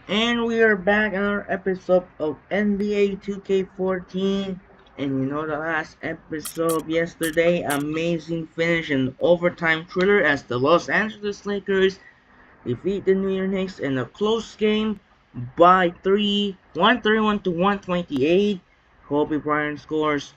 And we are back on our episode of NBA 2K14. And the last episode yesterday, amazing finish in overtime thriller as the Los Angeles Lakers defeat the New York Knicks in a close game by 131 to 128. Kobe Bryant scores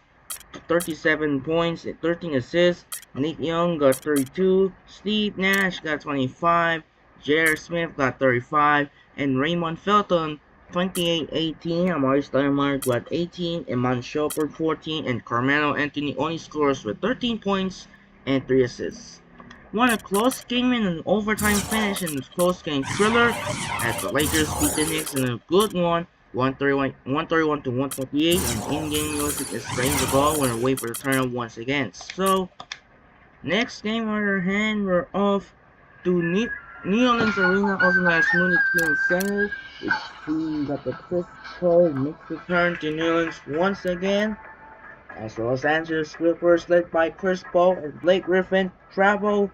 37 points and 13 assists. Nick Young got 32. Steve Nash got 25. J.R. Smith got 35. And Raymond Felton 28-18. Amari Stoudemire got 18. Iman Shumpert 14. And Carmelo Anthony only scores with 13 points and 3 assists. Won a close game in an overtime finish in this close game thriller as the Lakers beat the Knicks in a good one 131 to 128, and in-game music is playing the ball when we wait for the turn once again. So, next game on our hand, we're off to New Orleans Arena, also known as Mooney King Center, which we got the Chris Paul Knicks return to New Orleans once again, as the Los Angeles Clippers, led by Chris Paul and Blake Griffin, travel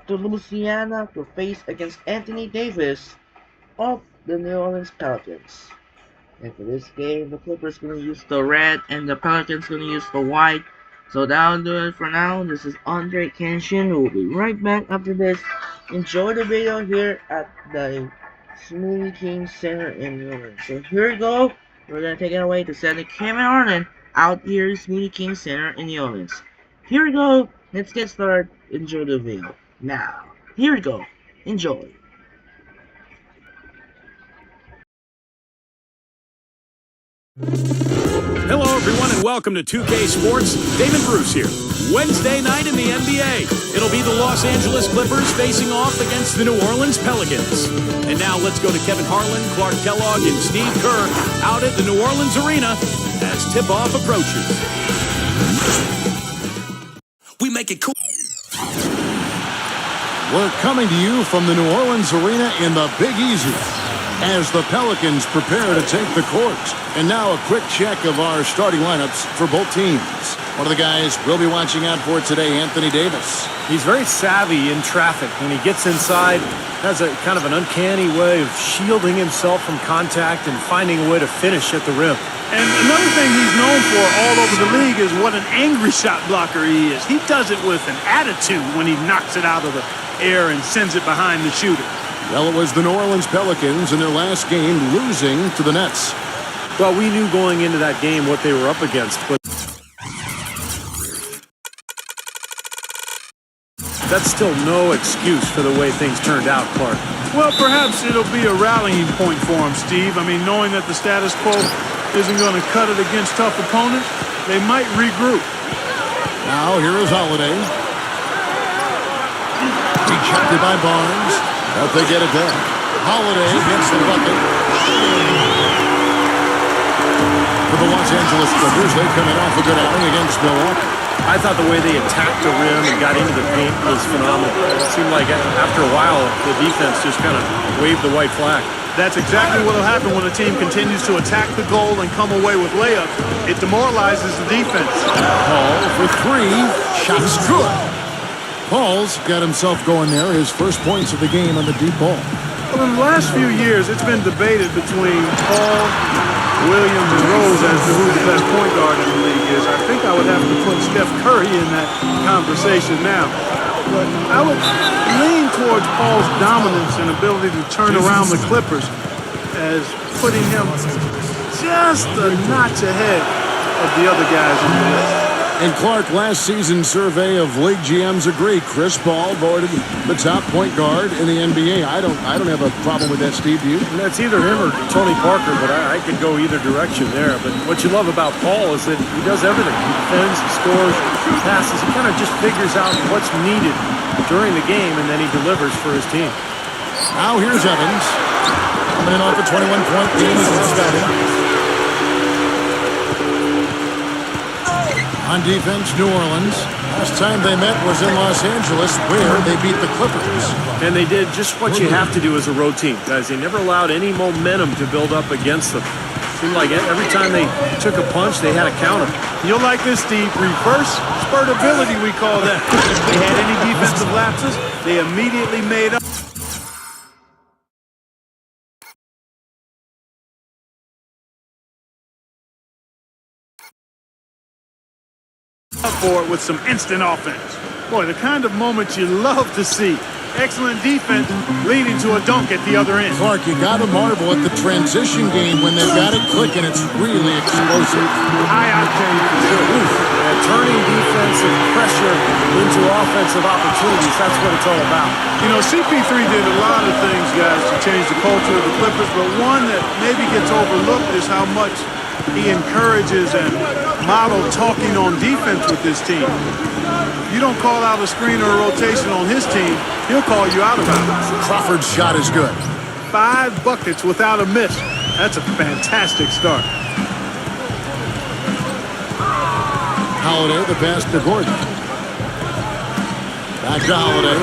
to Louisiana to face against Anthony Davis of the New Orleans Pelicans. And for this game, the Clippers going to use the red and the Pelicans going to use the white. So that'll do it for now. This is Andre Kenshin. We'll be right back after this. Enjoy the video here at the Smoothie King Center in New Orleans. So here we go. We're going to take it away to Senator Kevin Harlan out here at Smoothie King Center in New Orleans. Here we go. Let's get started. Enjoy the video. Now, here we go. Enjoy. Hello, everyone, and welcome to 2K Sports. David Bruce here. Wednesday night in the NBA. It'll be the Los Angeles Clippers facing off against the New Orleans Pelicans. And now let's go to Kevin Harlan, Clark Kellogg, and Steve Kerr out at the New Orleans Arena as tip-off approaches. We make it cool. We're coming to you from the New Orleans Arena in the Big Easy as the Pelicans prepare to take the court. And now a quick check of our starting lineups for both teams. One of the guys we'll be watching out for today, Anthony Davis. He's very savvy in traffic. When he gets inside, has a kind of an uncanny way of shielding himself from contact and finding a way to finish at the rim. And another thing he's known for all over the league is what an angry shot blocker he is. He does it with an attitude when he knocks it out of the air and sends it behind the shooter. Well, it was the New Orleans Pelicans in their last game losing to the Nets. Well, we knew going into that game what they were up against, but that's still no excuse for the way things turned out, Clark. Well, perhaps it'll be a rallying point for him, Steve. I mean, knowing that the status quo isn't going to cut it against tough opponents, they might regroup. Now, here is Holiday. Rejected by Barnes. But they get it done. Holiday gets the bucket. For the Los Angeles Clippers, they come in off a good outing against Milwaukee. I thought the way they attacked the rim and got into the paint was phenomenal. It seemed like after a while, the defense just kind of waved the white flag. That's exactly what will happen when a team continues to attack the goal and come away with layups. It demoralizes the defense. Paul for three. Shot's good. Paul's got himself going there, his first points of the game on the deep ball. Well, in the last few years, it's been debated between Paul, Williams, and Rose as to who the best point guard in the league is. I think I would have to put Steph Curry in that conversation now. But I would lean towards Paul's dominance and ability to turn around the Clippers as putting him just a notch ahead of the other guys in the list. And Clark, last season's survey of league GMs agree. Chris Paul voted the top point guard in the NBA. I don't have a problem with that, Steve. Do you? And that's either him or Tony Parker, but I could go either direction there. But what you love about Paul is that he does everything. He defends, he scores, he passes. He kind of just figures out what's needed during the game, and then he delivers for his team. Now here's Evans. Coming in off a 21-point game against Scotty. On defense, New Orleans. Last time they met was in Los Angeles, where they beat the Clippers. And they did just what you have to do as a road team, guys. They never allowed any momentum to build up against them. Seemed like every time they took a punch, they had a counter. You'll like this, Steve. Reverse spurtability, we call that. If they had any defensive lapses, they immediately made up. for it with some instant offense. Boy, the kind of moments you love to see. Excellent defense leading to a dunk at the other end. Clark, you got to marvel at the transition game when they've got it clicking. It's really explosive. High octane for sure. Turning defensive pressure into offensive opportunities. That's what it's all about. You know, CP3 did a lot of things, guys, to change the culture of the Clippers, but one that maybe gets overlooked is how much he encourages and models talking on defense with this team. You don't call out a screen or a rotation on his team, he'll call you out about it. Crawford's shot is good. 5 buckets without a miss. That's a fantastic start. Holiday, the pass to Gordon. Back to Holiday.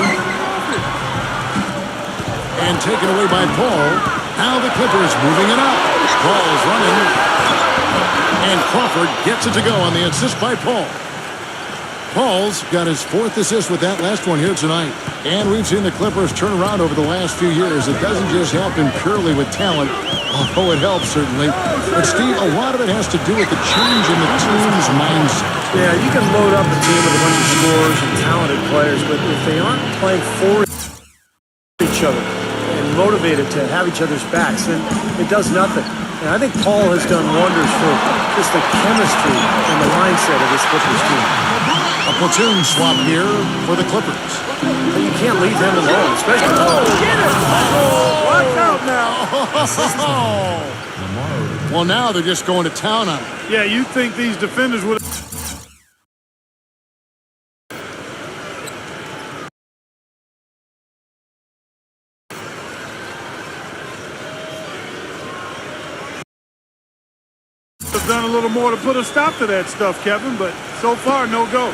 And taken away by Paul. Now the Clippers moving it up. Paul's running. And Crawford gets it to go on the assist by Paul. Paul's got his 4th assist with that last one here tonight. And we've seen the Clippers turn around over the last few years. It doesn't just happen purely with talent, although it helps certainly. But Steve, a lot of it has to do with the change in the team's mindset. Yeah, you can load up a team with a bunch of scorers and talented players, but if they aren't playing for each other and motivated to have each other's backs, then it does nothing. And I think Paul has done wonders for just the chemistry and the mindset of this Clippers team. A platoon swap here for the Clippers. But you can't leave him alone, especially. Oh, get it! Oh, watch out now! Well, now they're just going to town on him. Yeah, you think these defenders would have done a little more to put a stop to that stuff, Kevin, but so far, no go.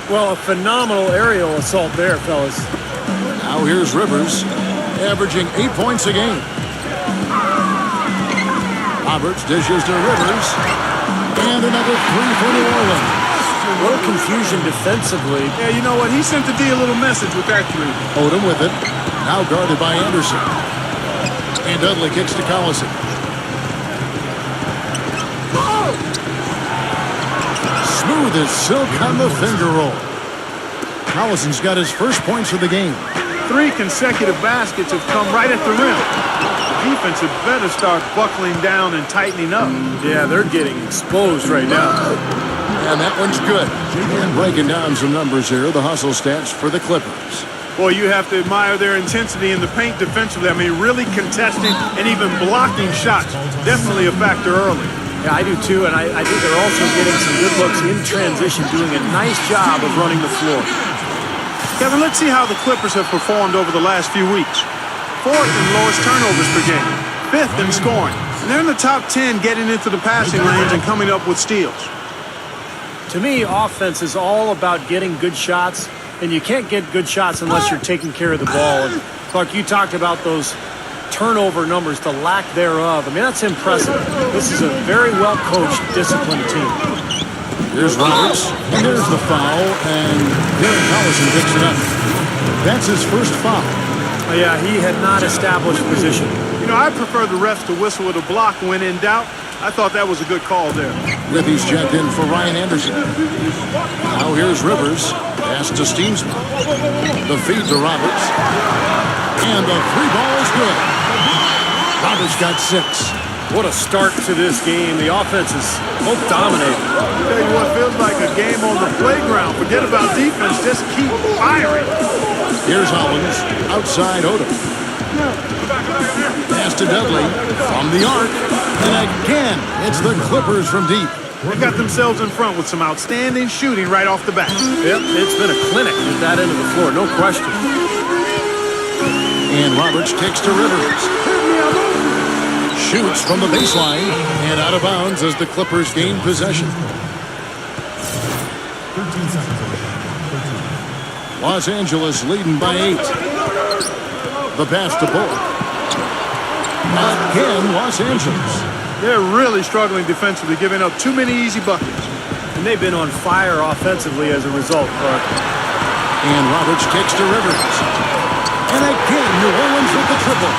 Well, a phenomenal aerial assault there, fellas. Now here's Rivers, averaging 8 points a game. Roberts dishes to Rivers. And another 3 for New Orleans. A little confusion defensively. Yeah, you know what? He sent the D a little message with that 3. Odom with it. Now guarded by Anderson. And Dudley kicks to Collison. Smooth as silk on the finger roll. Collison's got his first points of the game. 3 consecutive baskets have come right at the rim. The defense had better start buckling down and tightening up. Yeah, they're getting exposed right now. And that one's good. And breaking down some numbers here, the hustle stats for the Clippers. Boy, you have to admire their intensity in the paint defensively. I mean, really contesting and even blocking shots. Definitely a factor early. Yeah, I do too, and I think they're also getting some good looks in transition, doing a nice job of running the floor. Kevin, let's see how the Clippers have performed over the last few weeks. 4th in lowest turnovers per game, 5th in scoring. And they're in the top 10 getting into the passing lanes and coming up with steals. To me, offense is all about getting good shots, and you can't get good shots unless you're taking care of the ball. And Clark, you talked about those turnover numbers, the lack thereof. I mean, that's impressive. This is a very well-coached, disciplined team. Here's Roberts, and there's the foul, and Derek Collison picks it up. That's his first foul. Oh, yeah, he had not established position. You know, I prefer the refs to whistle with a block when in doubt. I thought that was a good call there. Livy's checked in for Ryan Anderson. Now here's Rivers. Pass to Steensma. The feed to Roberts. And the 3-ball is good. Roberts got 6. What a start to this game. The offense is both dominating. I'll tell you what, feels like a game on the playground. Forget about defense, just keep firing. Here's Hollins, outside Odom. Pass to Dudley from the arc. And again, it's the Clippers from deep. They got themselves in front with some outstanding shooting right off the bat. Yep, it's been a clinic at that end of the floor, no question. And Roberts kicks to Rivers. Shoots from the baseline and out of bounds as the Clippers gain possession. 13 seconds. Los Angeles leading by 8. The pass to Bullock. Again, Los Angeles. They're really struggling defensively, giving up too many easy buckets. And they've been on fire offensively as a result, Clark. And Roberts kicks to Rivers. And again, New Orleans with the triple.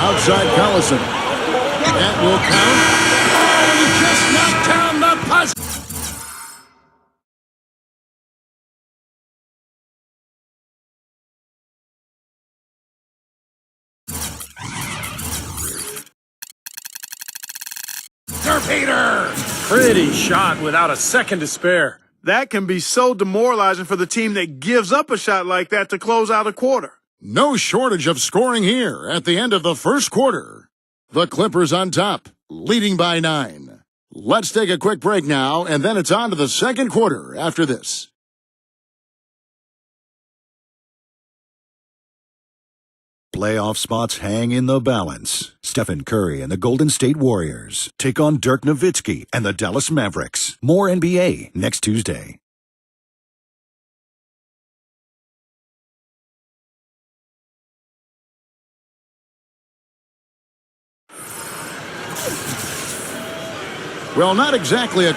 Outside Collison. That will count. And he just knock down the puzzle. Peter! Pretty shot without a second to spare. That can be so demoralizing for the team that gives up a shot like that to close out a quarter. No shortage of scoring here at the end of the first quarter. The Clippers on top, leading by 9. Let's take a quick break now, and then it's on to the second quarter after this. Playoff spots hang in the balance. Stephen Curry and the Golden State Warriors take on Dirk Nowitzki and the Dallas Mavericks. More NBA next Tuesday. Well, not exactly a...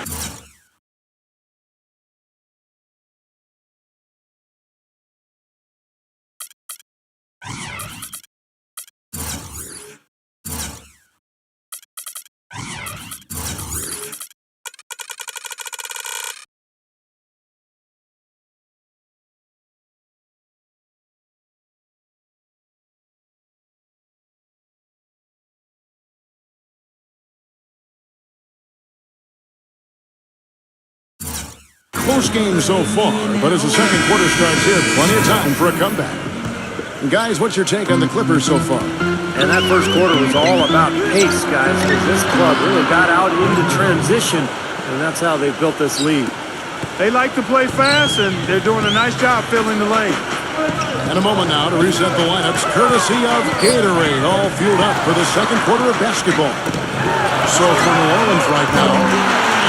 Close game so far, but as the second quarter starts here, plenty of time for a comeback. And guys, what's your take on the Clippers so far? And that first quarter was all about pace, guys, because this club really got out into transition, and that's how they built this lead. They like to play fast, and they're doing a nice job filling the lane. And a moment now to reset the lineups, courtesy of Gatorade, all fueled up for the second quarter of basketball. So for New Orleans right now,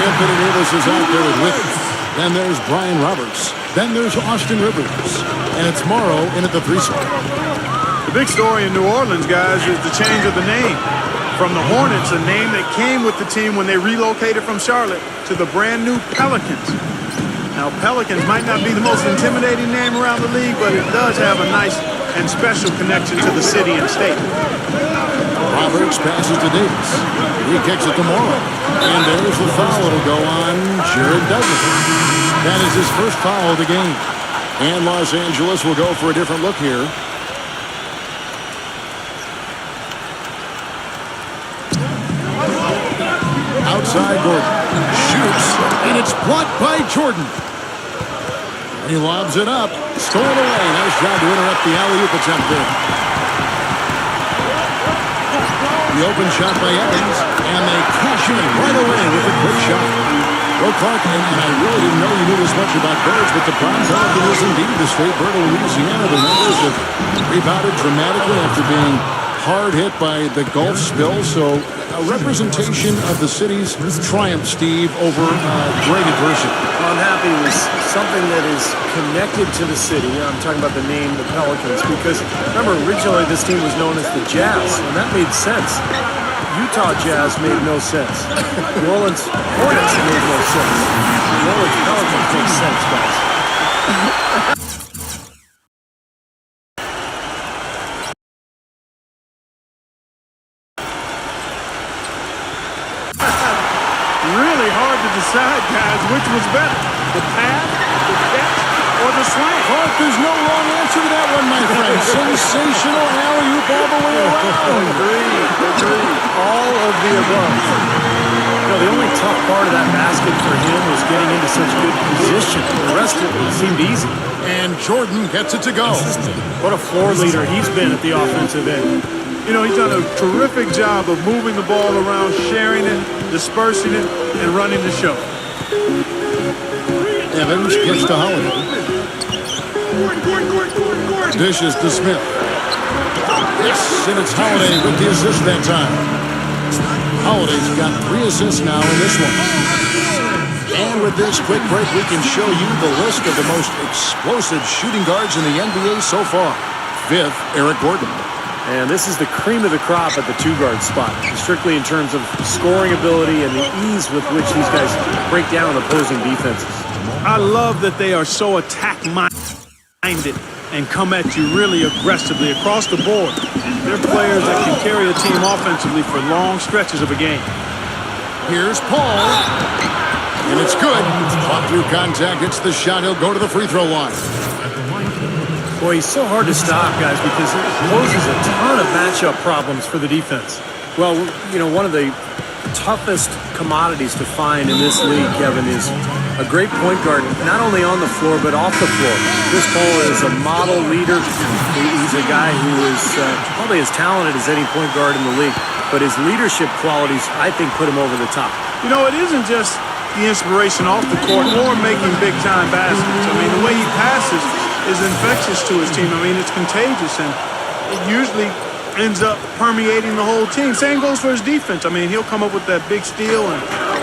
Anthony Davis is out there with Wiggins. Then there's Brian Roberts. Then there's Austin Rivers. And it's Morrow in at the 3 spot. The big story in New Orleans, guys, is the change of the name. From the Hornets, a name that came with the team when they relocated from Charlotte, to the brand new Pelicans. Now, Pelicans might not be the most intimidating name around the league, but it does have a nice and special connection to the city and state. Roberts passes to Davis. He kicks it to Morrow. And there's the foul. It'll go on Jared Dudley. That is his first foul of the game. And Los Angeles will go for a different look here. Outside Gordon. Shoots. And it's blocked by Jordan. He lobs it up. Stolen away. Nice job to interrupt the alley-oop attempt there. The open shot by Evans, and they cash in right away with a quick shot. Well, Clark, and I really didn't know you knew this much about birds, but the brown pelican is indeed the state bird of Louisiana. The numbers have rebounded dramatically after being hard hit by the Gulf spill, so a representation of the city's triumph, Steve, over great adversity. Well, I'm happy with something that is connected to the city. I'm talking about the name, the Pelicans, because remember, originally this team was known as the Jazz, and that made sense. Utah Jazz made no sense. New Orleans Hornets made no sense. New Orleans Pelicans make sense, guys. Really hard to decide, guys, which was better, the pass, the catch, or the slam. Clark, there's no wrong answer to that one, my friend. Sensational alley-oop all the way around. Agreed. All of the above. You know, the only tough part of that basket for him was getting into such good position. The rest of it seemed easy. And Jordan gets it to go. What a floor leader he's been at the offensive end. You know, he's done a terrific job of moving the ball around, sharing it, dispersing it, and running the show. Evans gets to Holiday. Dishes to Smith. Yes, and it's Holiday with the assist that time. Holiday's got 3 assists now in this one. And with this quick break, we can show you the list of the most explosive shooting guards in the NBA so far. 5th, Eric Gordon. And this is the cream of the crop at the 2-guard spot, strictly in terms of scoring ability and the ease with which these guys break down opposing defenses. I love that they are so attack-minded and come at you really aggressively across the board. They're players that can carry a team offensively for long stretches of a game. Here's Paul. And it's good. Fought through contact, hits the shot. He'll go to the free throw line. Boy, he's so hard to stop, guys, because it poses a ton of matchup problems for the defense. Well, you know, one of the toughest commodities to find in this league, Kevin, is a great point guard, not only on the floor, but off the floor. Chris Paul is a model leader. He's a guy who is probably as talented as any point guard in the league, but his leadership qualities, I think, put him over the top. You know, it isn't just the inspiration off the court or making big-time baskets. I mean, the way he passes is infectious to his team. I mean, it's contagious, and it usually ends up permeating the whole team. Same goes for his defense. I mean, he'll come up with that big steal and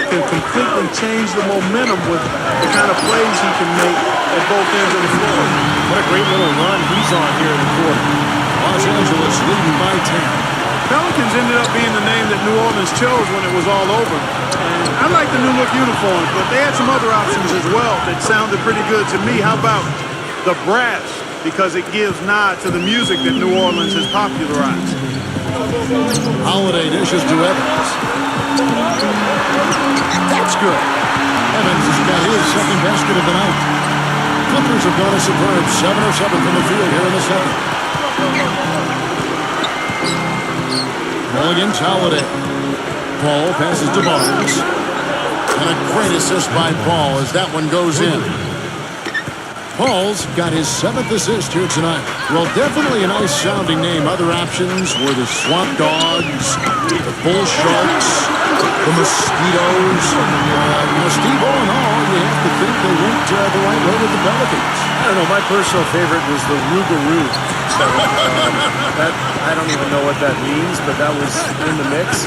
can completely change the momentum with the kind of plays he can make at both ends of the floor. What a great little run he's on here in the quarter. Los Angeles leading by 10. Pelicans ended up being the name that New Orleans chose when it was all over. And I like the new look uniforms, but they had some other options as well that sounded pretty good to me. How about the brass? Because it gives nod to the music that New Orleans has popularized. Holiday dishes to Evans. That's good. Evans has got his second basket of the night. Clippers have gone a superb 7 of 7 from the field here in the second. Ball against Holiday. Paul passes to Barnes. And a great assist by Paul as that one goes in. Paul's got his 7th assist here tonight. Well, definitely a nice sounding name. Other options were the Swamp Dogs, the Bull Sharks, the Mosquitoes. Steve, all in all, you have to think they went the right way with the Pelicans. I don't know. My personal favorite was the Rougarou. I don't even know what that means, but that was in the mix.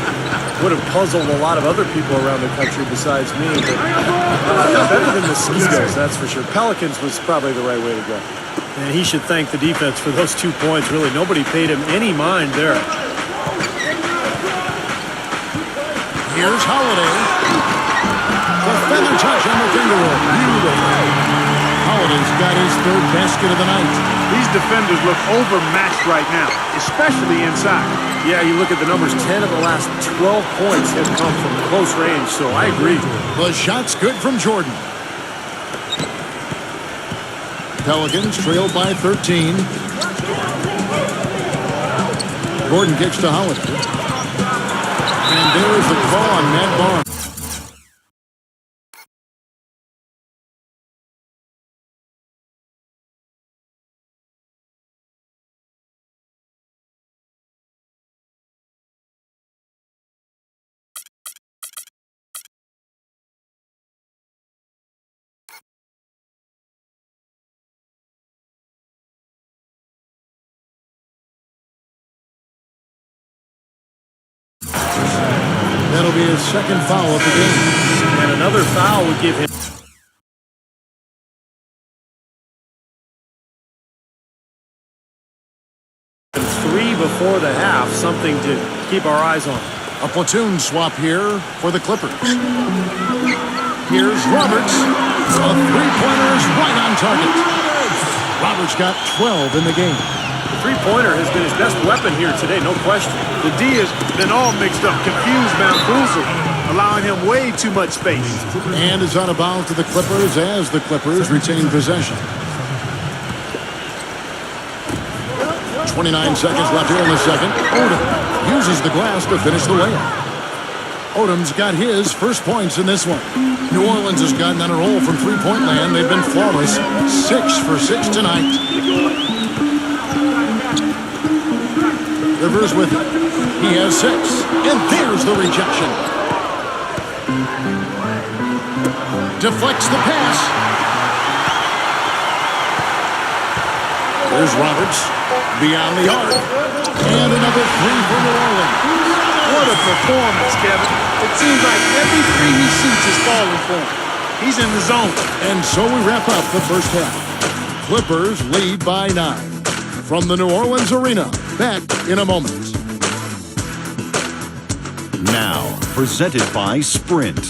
Would have puzzled a lot of other people around the country besides me, but better than Mosquitoes, that's for sure. Pelicans was probably the right way to go. And he should thank the defense for those 2 points. Really, nobody paid him any mind there. Here's Holiday. The feather touch on the finger roll. Beautiful. Holiday's got his 3rd basket of the night. These defenders look overmatched right now, especially inside. Yeah, you look at the numbers, 10 of the last 12 points have come from close range, so I agree. The shot's good from Jordan. Pelicans trailed by 13. Gordon kicks to Holiday. And there is the call on Matt Barnes. That'll be his 2nd foul of the game. And another foul would give him 3 before the half, something to keep our eyes on. A platoon swap here for the Clippers. Here's Roberts. A three-pointer is right on target. Roberts got 12 in the game. The three-pointer has been his best weapon here today, no question. The D has been all mixed up, confused, bamboozled, allowing him way too much space. And is out of bounds to the Clippers as the Clippers retain possession. 29 seconds left here in the second. Odom uses the glass to finish the layup. Odom's got his first points in this one. New Orleans has gotten on a roll from three-point land. They've been flawless. 6 for 6 tonight. Rivers with it. He has 6. And there's the rejection. Deflects the pass. There's Roberts. Beyond the arc. And another 3 for New Orleans. What a performance, Kevin. It seems like every three he shoots is falling for him. He's in the zone. And so we wrap up the first half. Clippers lead by 9. From the New Orleans Arena, back in a moment. Now, presented by Sprint.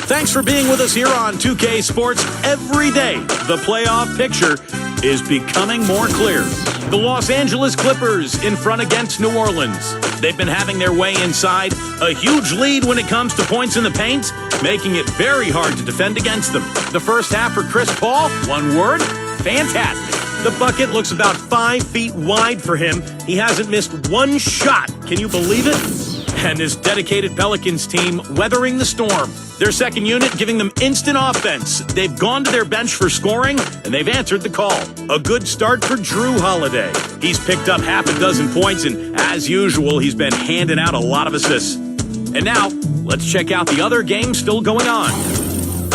Thanks for being with us here on 2K Sports every day. The playoff picture is becoming more clear. The Los Angeles Clippers in front against New Orleans. They've been having their way inside. A huge lead when it comes to points in the paint, making it very hard to defend against them. The first half for Chris Paul, one word, fantastic. The bucket looks about 5 feet wide for him. He hasn't missed one shot. Can you believe it? And this dedicated Pelicans team weathering the storm. Their second unit giving them instant offense. They've gone to their bench for scoring, and they've answered the call. A good start for Drew Holiday. He's picked up half a dozen points, and as usual, he's been handing out a lot of assists. And now, let's check out the other games still going on.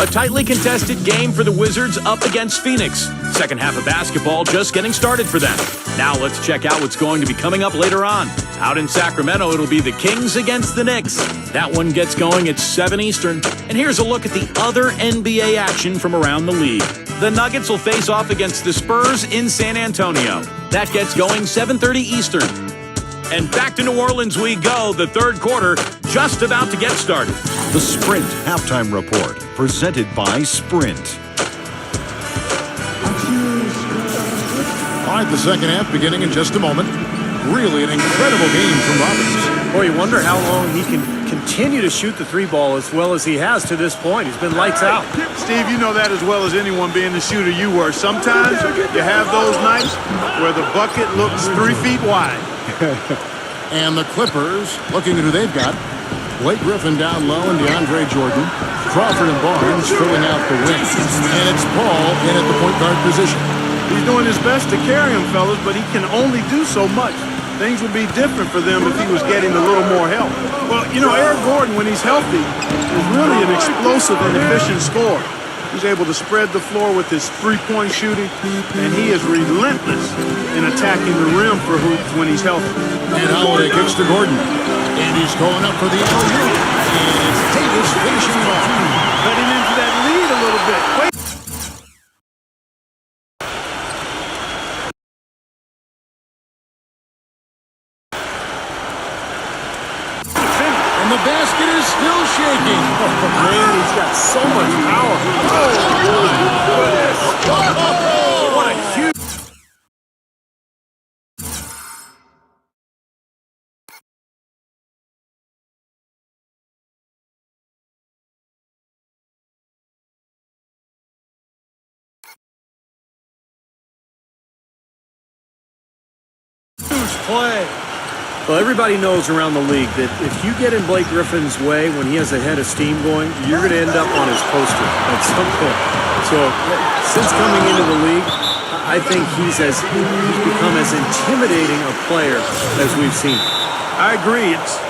A tightly contested game for the Wizards up against Phoenix. Second half of basketball just getting started for them. Now let's check out what's going to be coming up later on. Out in Sacramento, it'll be the Kings against the Knicks. That one gets going at 7 Eastern. And here's a look at the other NBA action from around the league. The Nuggets will face off against the Spurs in San Antonio. That gets going 7:30 Eastern. And back to New Orleans we go. The third quarter just about to get started. The Sprint Halftime Report, presented by Sprint. All right, the second half beginning in just a moment. Really an incredible game from Roberts. Boy, you wonder how long he can continue to shoot the three ball as well as he has to this point. He's been lights out. Steve, you know that as well as anyone being the shooter you were. Sometimes you have those nights where the bucket looks 3 feet wide. And the Clippers, looking at who they've got. Blake Griffin down low and DeAndre Jordan. Crawford and Barnes filling out the wing. And it's Paul in at the point guard position. He's doing his best to carry him, fellas, but he can only do so much. Things would be different for them if he was getting a little more help. Well, you know, Eric Gordon, when he's healthy, is really an explosive and efficient scorer. He's able to spread the floor with his three-point shooting, and he is relentless in attacking the rim for hoops when he's healthy. And Holiday kicks to Gordon. And he's going up for the alley-oop. And it's Davis finishing it off. Cutting into that lead a little bit. Wait. And the basket is still shaking. Oh, man, he's got so much power. Oh, what a huge... play. Well, everybody knows around the league that if you get in Blake Griffin's way when he has a head of steam going, you're going to end up on his poster at some point. So, since coming into the league, I think he's become as intimidating a player as we've seen. I agree. It's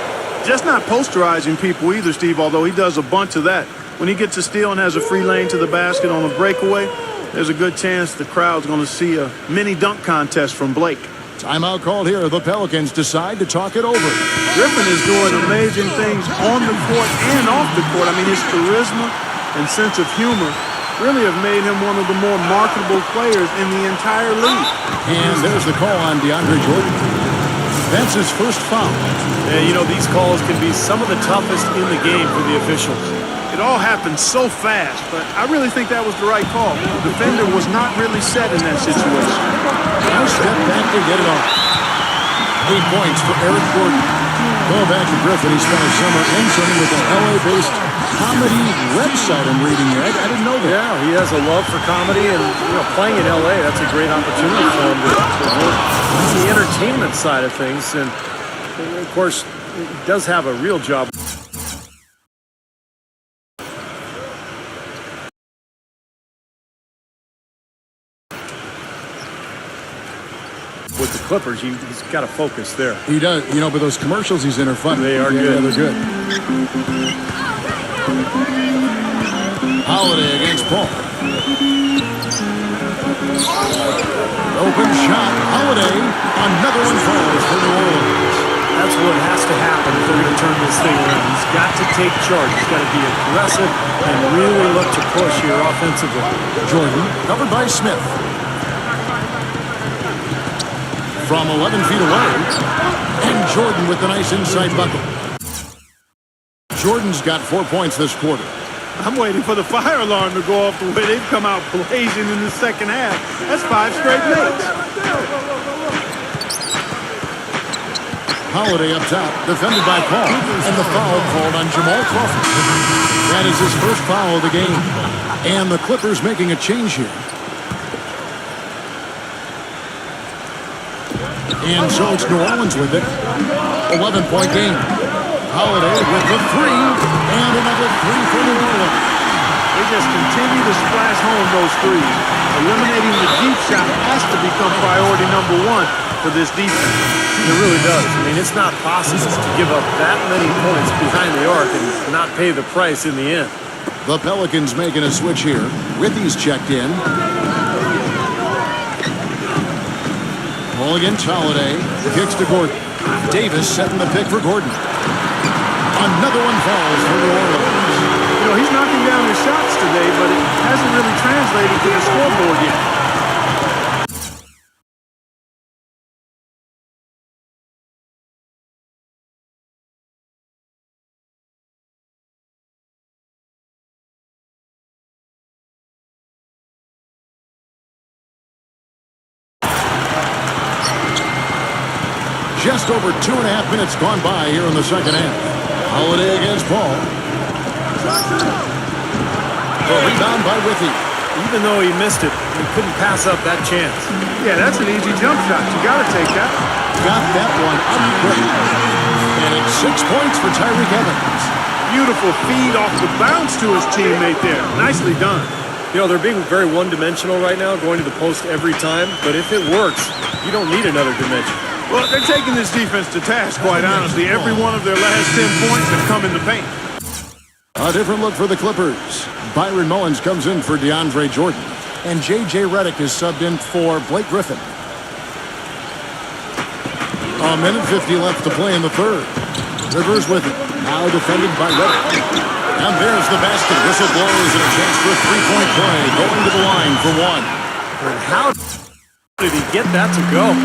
just not posterizing people either, Steve, although he does a bunch of that. When he gets a steal and has a free lane to the basket on a breakaway, there's a good chance the crowd's going to see a mini dunk contest from Blake. Timeout called here. The Pelicans decide to talk it over. Griffin is doing amazing things on the court and off the court. I mean, his charisma and sense of humor really have made him one of the more marketable players in the entire league. And there's the call on DeAndre Jordan. That's his first foul. And, you know, these calls can be some of the toughest in the game for the officials. It all happened so fast, but I really think that was the right call. The defender was not really set in that situation. Nice step back to get it off. 8 points for Eric Gordon. Going back to Griffin, he spent a summer interning with an LA-based comedy website I'm reading here. I didn't know that. Yeah, he has a love for comedy, and playing in LA, that's a great opportunity for him to work on the entertainment side of things. And of course, he does have a real job. With the Clippers, he's got to focus there. He does, but those commercials he's in are fun. They are good. Yeah, they're good. Holiday against Paul. Open shot. Holiday. Another one falls for New Orleans. That's what has to happen if they're going to turn this thing around. He's got to take charge. He's got to be aggressive and really look to push here offensively. Jordan, covered by Smith. From 11 feet away, and Jordan with the nice inside bucket. Jordan's got 4 points this quarter. I'm waiting for the fire alarm to go off the way they've come out blazing in the second half. That's 5 straight makes. Holiday up top, defended by Paul, and the foul called on Jamal Crawford. That is his first foul of the game. And the Clippers making a change here. And so it's New Orleans with it. 11-point game. Holiday with the three, and another three for New Orleans. They just continue to splash home those threes. Eliminating the deep shot has to become priority number 1 for this defense. It really does. I mean, it's not possible to give up that many points behind the arc and not pay the price in the end. The Pelicans making a switch here. Withy's checked in. Ball against Holiday. Kicks to Gordon. Davis setting the pick for Gordon. Another one falls for New Orleans. You know, he's knocking down his shots today, but it hasn't really translated to the scoreboard yet. Just over 2.5 minutes gone by here in the second half. Holiday against Paul. The rebound by Withy. Even though he missed it, he couldn't pass up that chance. Yeah, that's an easy jump shot. You got to take that. Got that one up quick. And it's 6 points for Tyreke Evans. Beautiful feed off the bounce to his teammate there. Nicely done. You know, they're being very one-dimensional right now, going to the post every time. But if it works, you don't need another dimension. Well, they're taking this defense to task, quite honestly. Every one of their last 10 points have come in the paint. A different look for the Clippers. Byron Mullins comes in for DeAndre Jordan. And J.J. Redick is subbed in for Blake Griffin. A minute 50 left to play in the third. Rivers with it. Now defended by Redick. And there's the basket. Whistle blows and a chance for a three-point play. Going to the line for one. And how did he get that to go?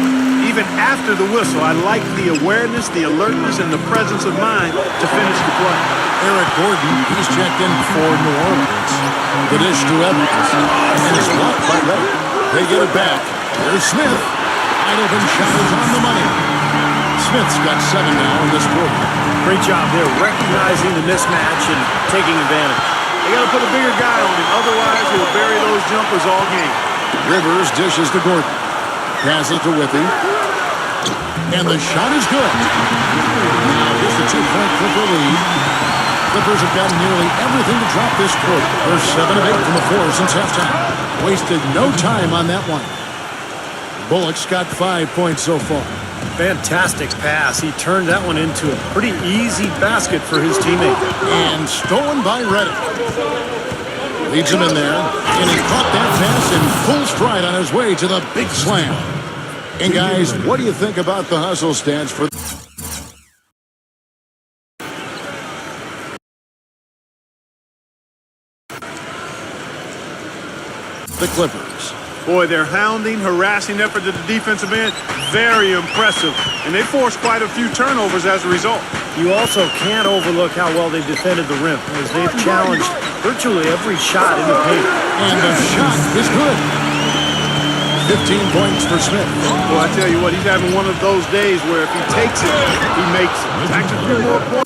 Even after the whistle, I like the awareness, the alertness, and the presence of mind to finish the play. Eric Gordon, he's checked in for New Orleans. The dish to Evans. And it's blocked by Redick. They get it back. There's Smith. Wide open shot is on the money. Smith's got 7 now in this quarter. Great job there, recognizing the mismatch and taking advantage. They got to put a bigger guy on him, otherwise he'll bury those jumpers all game. Rivers dishes to Gordon. Passes to Withy. And the shot is good. Now here's the 2-point Clipper lead. Clippers have gotten nearly everything to drop this quarter. They're 7 of 8 from the floor since halftime. Wasted no time on that one. Bullock's got 5 points so far. Fantastic pass. He turned that one into a pretty easy basket for his teammate. And stolen by Redick. Leads him in there. And he caught that pass in full stride on his way to the big slam. And guys, what do you think about the hustle stats for the Clippers? Boy, their hounding, harassing effort at the defensive end, very impressive. And they forced quite a few turnovers as a result. You also can't overlook how well they defended the rim, as they've challenged virtually every shot in the paint. And the shot is good. 15 points for Smith. Well, I tell you what, he's having one of those days where if he takes it, he makes it. Back to 2 more points.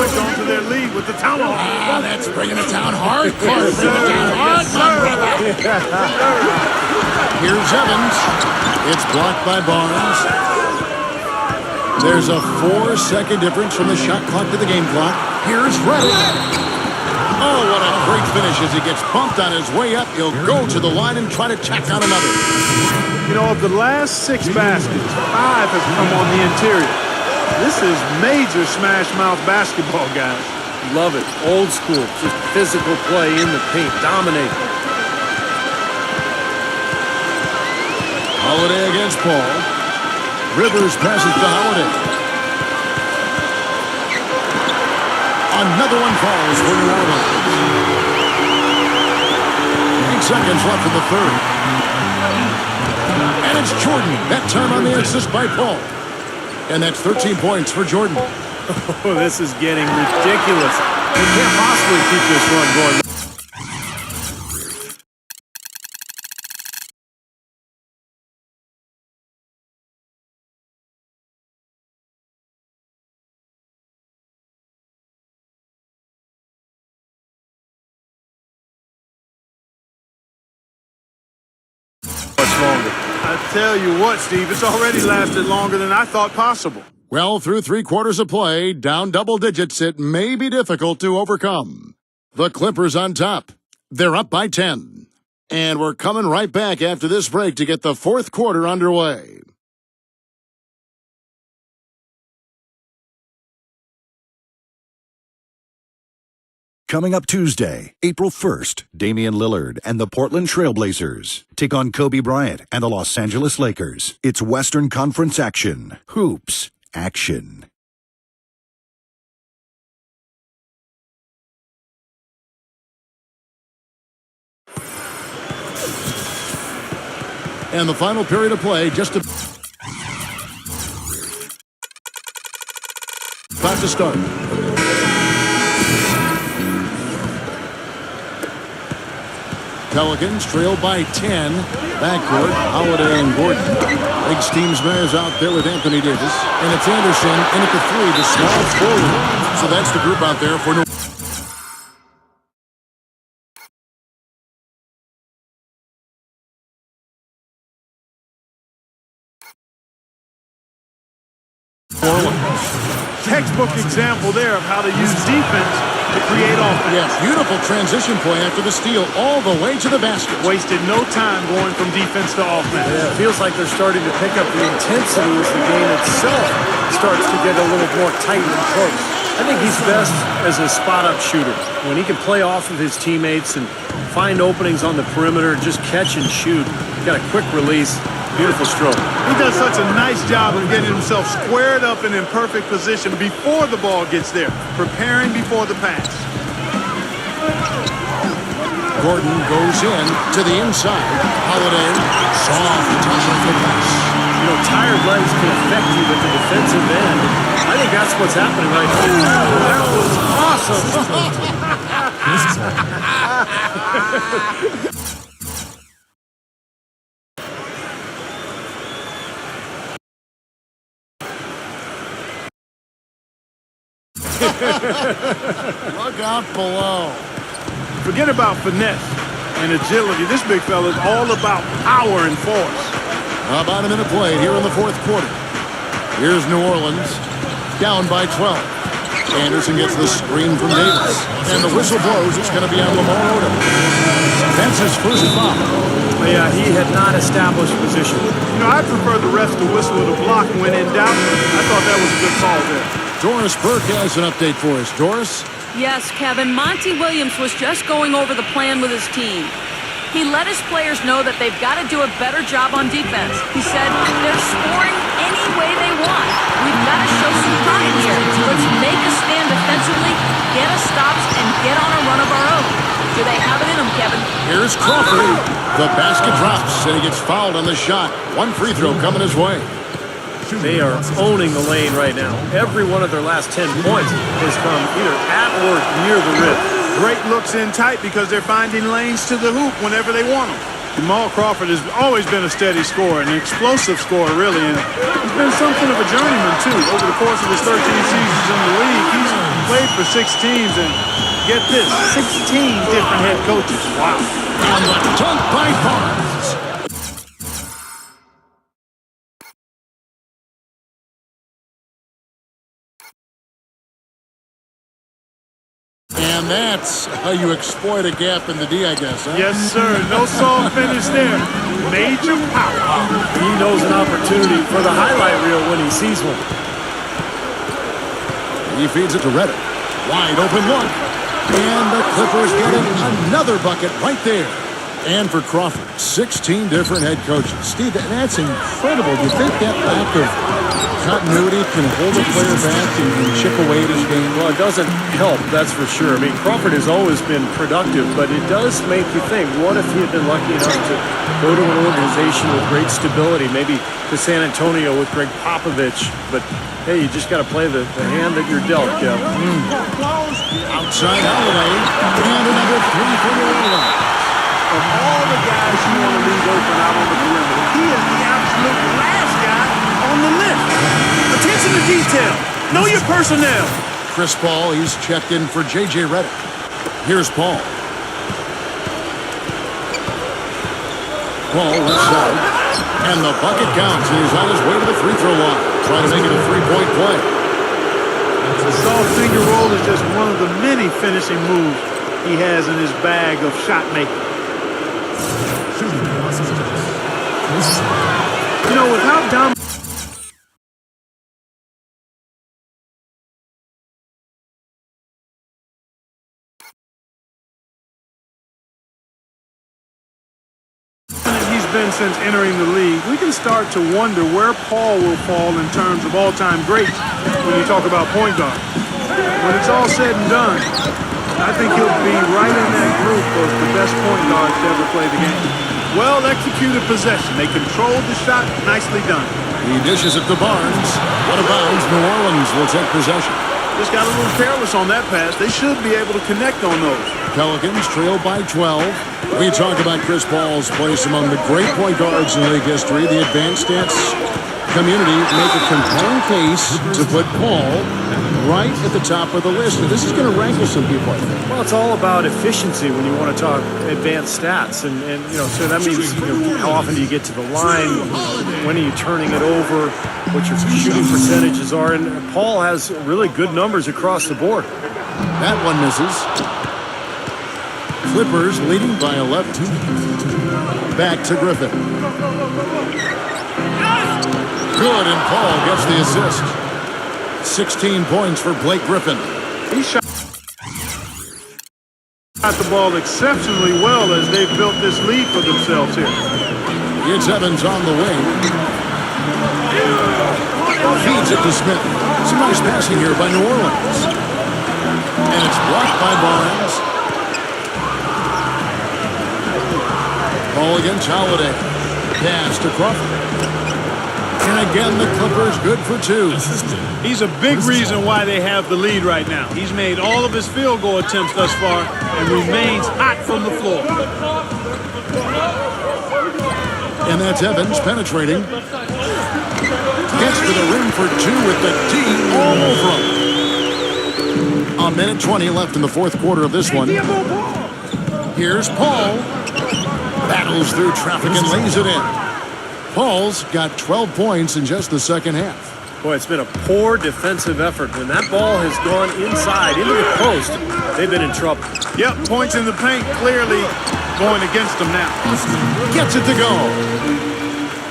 Onto their lead with the tomahawk. Ah, that's bringing it down hardcore. Here's Evans. It's blocked by Barnes. There's a 4-second difference from the shot clock to the game clock. Here's Redick. Oh, what a great finish as he gets bumped on his way up. He'll go to the line and try to tack on another. You know, of the last 6 baskets, 5 have come on the interior. This is major smash mouth basketball, guys. Love it. Old school. Just physical play in the paint. Dominate. Holiday against Paul. Rivers passes to Holiday. Another one falls for New Orleans. 8 seconds left in the third. And it's Jordan. That time on the assist by Paul. And that's 13 points for Jordan. Oh, this is getting ridiculous. We can't possibly keep this run going. Much longer. I tell you what, Steve, it's already lasted longer than I thought possible. Well, through 3 quarters of play, down double digits, it may be difficult to overcome. The Clippers on top. They're up by 10. And we're coming right back after this break to get the 4th quarter underway. Coming up Tuesday, April 1st, Damian Lillard and the Portland Trail Blazers take on Kobe Bryant and the Los Angeles Lakers. It's Western Conference action. Hoops action. And the final period of play just about to start. Pelicans trail by 10. Backcourt, Holiday and Gordon. Big Steams Mares out there with Anthony Davis. And it's Anderson in at the 3, the small forward. So that's the group out there for New Orleans. Textbook example there of how to use defense to create offense. Yes, beautiful transition play after the steal all the way to the basket. Wasted no time going from defense to offense. Yeah, it feels like they're starting to pick up the intensity as the game itself starts to get a little more tight and close. I think he's best as a spot-up shooter. When he can play off of his teammates and find openings on the perimeter, just catch and shoot. Got a quick release. Beautiful stroke. He does such a nice job of getting himself squared up and in perfect position before the ball gets there, preparing before the pass. Gordon goes in to the inside. Holiday, soft touch of the pass. You know, tired legs can affect you at the defensive end. I think that's what's happening right now. That was awesome. Look out below. Forget about finesse and agility. This big fella is all about power and force. About a minute played here in the 4th quarter. Here's New Orleans, down by 12. Anderson gets the screen from Davis. And the whistle blows. It's going to be on Lamar Odom. That's his first foul. Yeah, he had not established position. You know, I prefer the refs to whistle at a block when in doubt. I thought that was a good call there. Doris Burke has an update for us. Doris? Yes, Kevin. Monty Williams was just going over the plan with his team. He let his players know that they've got to do a better job on defense. He said, they're scoring any way they want. We've got to show some pride here. Let's make a stand defensively, get us stops, and get on a run of our own. Do they have it in them, Kevin? Here's Crawford. The basket drops, and he gets fouled on the shot. One free throw coming his way. They are owning the lane right now. Every one of their last 10 points has come either at or near the rim. Great looks in tight because they're finding lanes to the hoop whenever they want them. Jamal Crawford has always been a steady scorer, an explosive scorer, really, and he's been something of a journeyman, too. Over the course of his 13 seasons in the league, he's played for 6 teams, and get this, 16 different head coaches. Wow. And the dunk by Barnes. And that's how you exploit a gap in the D, I guess, huh? Yes, sir. No soft finish there. Major power. He knows an opportunity for the highlight reel when he sees one. He feeds it to Reddick. Wide open look. And the Clippers getting another bucket right there. And for Crawford, 16 different head coaches. Steve, that's incredible. Do you think that back of continuity can hold a player back and chip away at his game. Well, it doesn't help, that's for sure. I mean, Crawford has always been productive, but it does make you think, what if he had been lucky enough to go to an organization with great stability, maybe to San Antonio with Greg Popovich, but hey, you just got to play the hand that you're dealt, Kev. Outside Holiday, and another three for New Orleans. Of all the guys you want to leave open out on the perimeter, he is the absolute last guy on the list. Attention to detail. Know your personnel. Chris Paul, he's checked in for J.J. Redick. Here's Paul. Paul left side. And the bucket counts, and he's on his way to the free throw line. Trying to make it a three-point play. The soft finger roll is just one of the many finishing moves he has in his bag of shot making. You know, with how dominant he's been since entering the league, we can start to wonder where Paul will fall in terms of all-time greats when you talk about point guard. When it's all said and done, I think he'll be right in that group of the best point guards to ever play the game. Well-executed possession. They controlled the shot. Nicely done. He dishes it to Barnes. Out of bounds, New Orleans will take possession. Just got a little careless on that pass. They should be able to connect on those. Pelicans trail by 12. We talk about Chris Paul's place among the great point guards in league history. The advanced stats community make a compelling case to put Paul right at the top of the list. And this is going to rankle some people, I think. Well, it's all about efficiency when you want to talk advanced stats. And you know, so that means, you know, how often do you get to the line? When are you turning it over? What your shooting percentages are. And Paul has really good numbers across the board. That one misses. Clippers leading by 11. Back to Griffin. Good, and Paul gets the assist. 16 points for Blake Griffin. He shot the ball exceptionally well as they've built this lead for themselves here. It's Evans on the wing. Feeds it to Smith. Some nice passing here by New Orleans. And it's blocked by Barnes. Ball against Holiday. Pass to Crawford. And again, the Clippers good for two. He's a big reason why they have the lead right now. He's made all of his field goal attempts thus far and remains hot from the floor. And that's Evans penetrating. Gets to the rim for two with the D all over him. A minute 20 left in the fourth quarter of this one. Here's Paul. Battles through traffic and lays it in. Paul's got 12 points in just the second half. Boy, it's been a poor defensive effort. When that ball has gone inside into the post, they've been in trouble. Yep, points in the paint clearly going against them now. Gets it to go.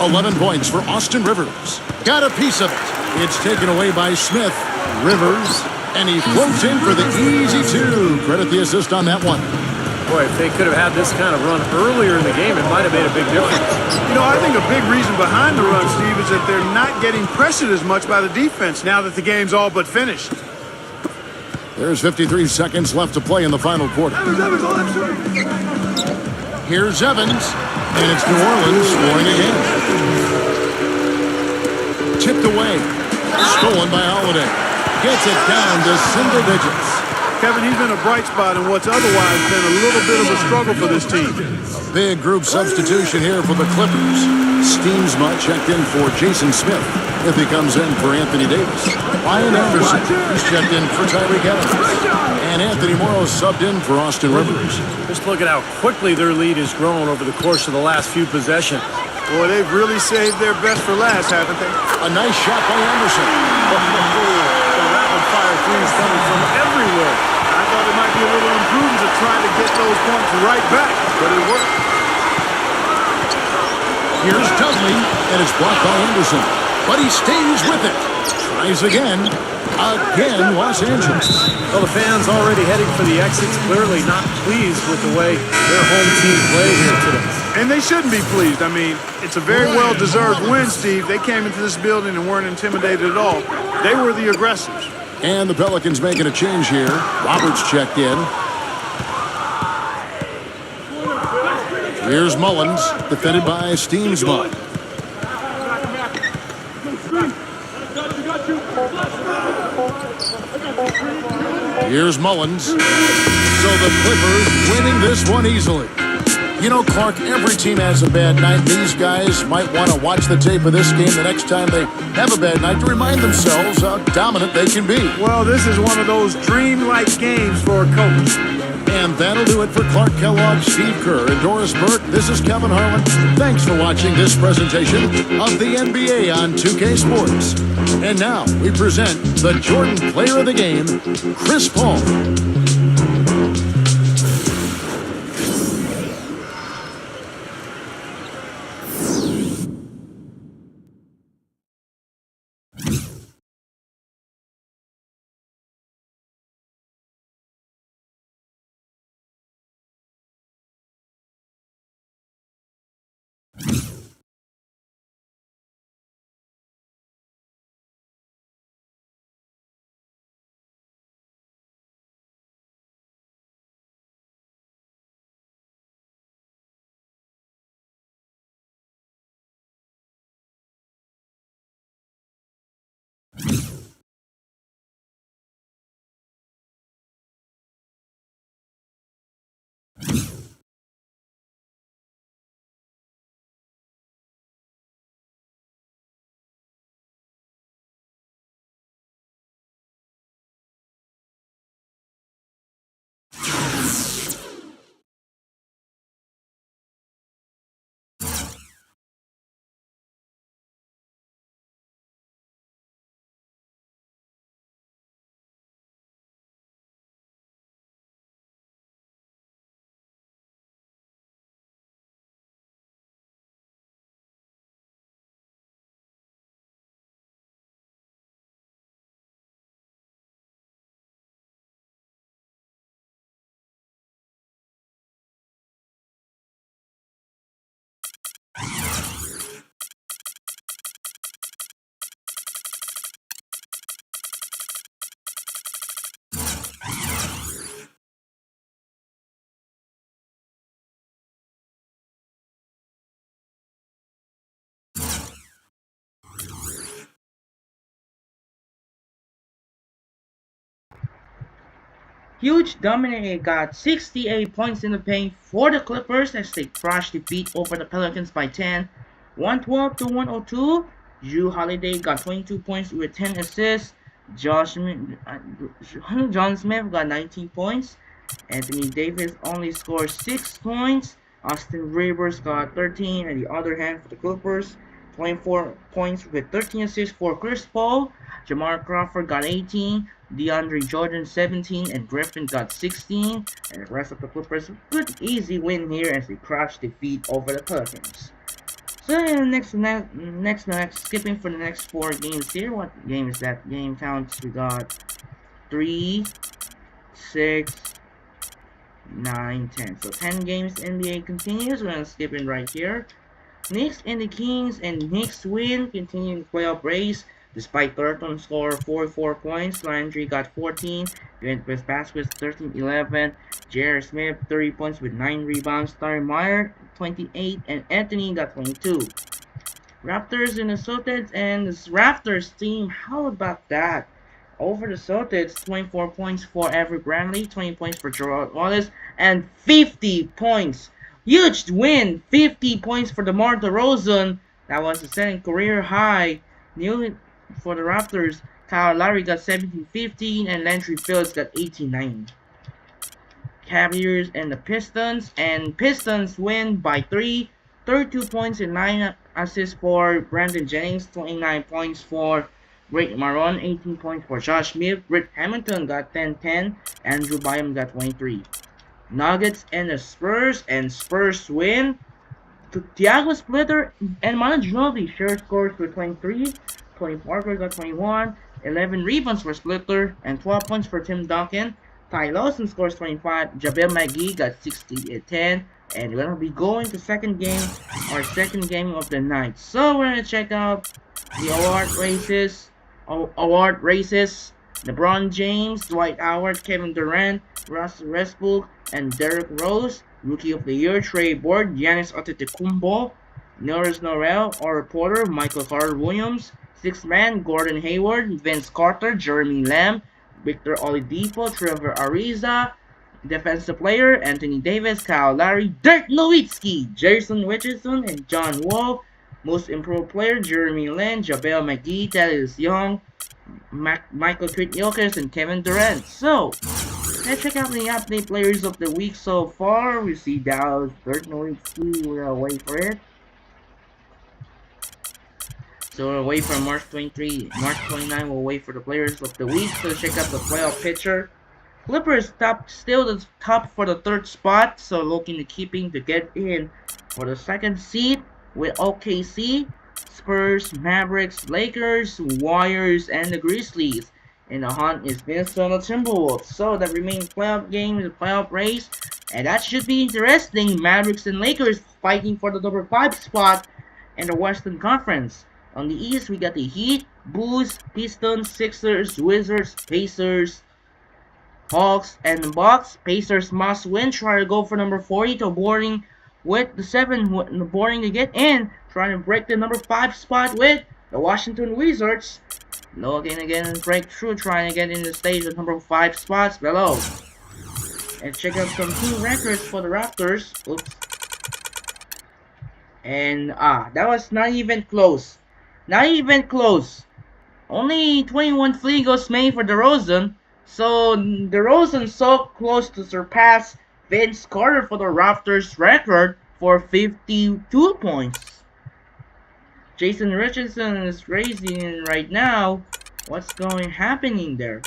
11 points for Austin Rivers. Got a piece of it. It's taken away by Smith. Rivers, and he floats in for the easy two. Credit the assist on that one. Boy, if they could have had this kind of run earlier in the game, it might have made a big difference. You know, I think a big reason behind the run, Steve, is that they're not getting pressured as much by the defense now that the game's all but finished. There's 53 seconds left to play in the final quarter. Here's Evans, and it's New Orleans scoring again. Tipped away. Stolen by Holiday. Gets it down to single digits. Kevin, he's been a bright spot in what's otherwise been a little bit of a struggle for this team. Big group substitution here for the Clippers. Steamsma checked in for Jason Smith if he comes in for Anthony Davis. Ryan Anderson, he's checked in for Tyreek Evans. And Anthony Morrow subbed in for Austin Rivers. Just look at how quickly their lead has grown over the course of the last few possessions. Boy, they've really saved their best for last, haven't they? A nice shot by Anderson. The rapid-fire threes coming from everywhere. I thought it might be a little imprudent to try to get those points right back, but it worked. Here's Dudley, and it's blocked by Anderson. But he stays with it. Tries again. Again, Los Angeles. Well, the fans already heading for the exits, clearly not pleased with the way their home team played here today. And they shouldn't be pleased. I mean, it's a very well-deserved win, Steve. They came into this building and weren't intimidated at all. They were the aggressors. And the Pelicans making a change here. Roberts checked in. Here's Mullins, defended by Steensma. Here's Mullins. So the Clippers winning this one easily. You know, Clark, every team has a bad night. These guys might want to watch the tape of this game the next time they have a bad night to remind themselves how dominant they can be. Well, this is one of those dreamlike games for a coach. And that'll do it for Clark Kellogg, Steve Kerr, and Doris Burke. This is Kevin Harlan. Thanks for watching this presentation of the NBA on 2K Sports. And now we present the Jordan Player of the Game, Chris Paul. Huge dominated got 68 points in the paint for the Clippers as they crushed defeat over the Pelicans by 10, 112 to 102. Jrue Holiday got 22 points with 10 assists. John Smith got 19 points. Anthony Davis only scored 6 points. Austin Rivers got 13, and the other hand for the Clippers, 24 points with 13 assists for Chris Paul. Jamar Crawford got 18, DeAndre Jordan 17, and Griffin got 16. And the rest of the Clippers, good easy win here as they crushed defeat over the Pelicans. So next, skipping for the next 4 games here. What game is that? Game counts. We got 3, 6, 9, 10. So 10 games. NBA continues. We're gonna skip in right here. Knicks and the Kings, and Knicks win, continuing playoff race. Despite Thornton scored 44 points, Landry got 14, with Vasquez 13-11, J.R. Smith 30 points with 9 rebounds, Meyer 28, and Anthony got 22. Raptors and the Celtics, and this Raptors team, how about that? Over the Celtics, 24 points for Avery Bradley, 20 points for Gerald Wallace, and 50 points. Huge win! 50 points for DeMar DeRozan. That was the second career high. New for the Raptors. Kyle Lowry got 17-15, and Landry Fields got 18-9. Cavaliers and the Pistons, and Pistons win by 3. 32 points and 9 assists for Brandon Jennings, 29 points for Rick Maron, 18 points for Josh Smith. Rick Hamilton got 10-10, Andrew Bynum got 23. Nuggets and the Spurs, and Spurs win. Thiago Splitter and Manu Ginobili shared scores with 23. Tony Parker got 21. 11 rebounds for Splitter, and 12 points for Tim Duncan. Ty Lawson scores 25. Jabel McGee got 60 at 10. And we're going to be going to our second game of the night. So we're going to check out the award races. LeBron James, Dwight Howard, Kevin Durant, Russell Westbrook, and Derrick Rose. Rookie of the Year, Trey Board, Giannis Antetokounmpo, Norris Norrell, Ora Porter, Michael Carter-Williams. Sixth man, Gordon Hayward, Vince Carter, Jeremy Lamb, Victor Oladipo, Trevor Ariza. Defensive player, Anthony Davis, Kyle Lowry, Dirk Nowitzki, Jason Richardson, and John Wall. Most improved player, Jeremy Lin, JaVale McGee, Thaddeus Young, Michael Kidd-Jokic, and Kevin Durant. So, let's check out the update players of the week so far. We see Dallas, Dirk Nowitzki, we'll wait for it. So we'll wait for March 23, March 29, we'll wait for the players of the week. So check out the playoff picture. Clippers still the top for the third spot, so looking to keeping to get in for the second seed with OKC, Spurs, Mavericks, Lakers, Warriors, and the Grizzlies. And the hunt is Minnesota Timberwolves. So that remaining playoff game is a playoff race, and that should be interesting. Mavericks and Lakers fighting for the number 5 spot in the Western Conference. On the East, we got the Heat, Bulls, Pistons, Sixers, Wizards, Pacers, Hawks, and the Bucks. Pacers must win, try to go for number 40 to boarding with the 7 boarding to get in, trying to break the number 5 spot with the Washington Wizards. Looking again and break through, trying to get in the stage of number 5 spots below. And check out some team records for the Raptors. Oops. And that was not even close. Not even close. Only 21 free goals made for DeRozan. So DeRozan so close to surpass Vince Carter for the Raptors record for 52 points. Jason Richardson is crazy right now. What's happening there?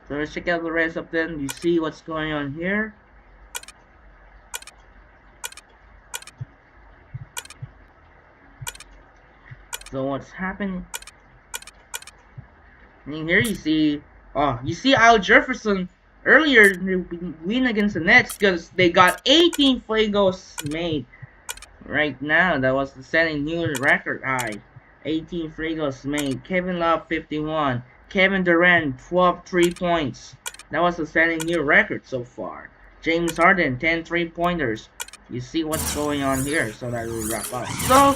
So let's check out the rest of them. You see what's going on here. So what's happening? And here you see Al Jefferson earlier win against the Nets because they got 18 free goals made. Right now, that was the setting new record high. 18 free goals made. Kevin Love 51. Kevin Durant 12 3-points. That was the setting new record so far. James Harden 10 3-pointers. You see what's going on here. So that will wrap up. So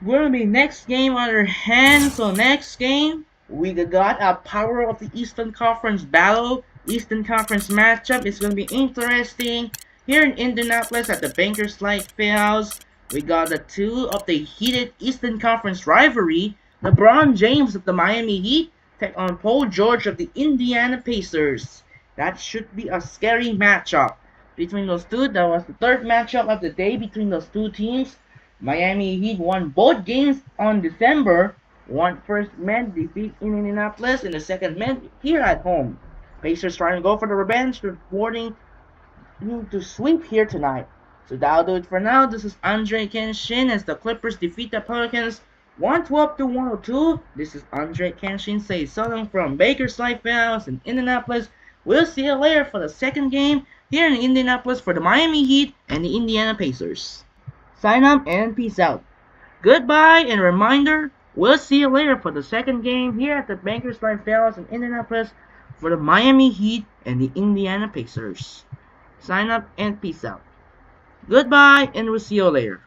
gonna be next game on our hands. So next game we got a power of the Eastern Conference battle. Eastern Conference matchup is gonna be interesting. Here in Indianapolis at the Bankers Life Fieldhouse, we got the two of the heated Eastern Conference rivalry. LeBron James of the Miami Heat take on Paul George of the Indiana Pacers. That should be a scary matchup between those two. That was the third matchup of the day between those two teams. Miami Heat won both games on December. One first meant defeat in Indianapolis and the second meant here at home. Pacers trying to go for the revenge, reporting to sweep here tonight. So that'll do it for now. This is Andre Kenshin as the Clippers defeat the Pelicans 112-102. This is Andre Kenshin say so long from Baker's Life House in Indianapolis. We'll see you later for the second game here in Indianapolis for the Miami Heat and the Indiana Pacers. Sign up and peace out. Goodbye and reminder, we'll see you later for the second game here at the Bankers Life Fieldhouse in Indianapolis for the Miami Heat and the Indiana Pacers. Sign up and peace out. Goodbye and we'll see you later.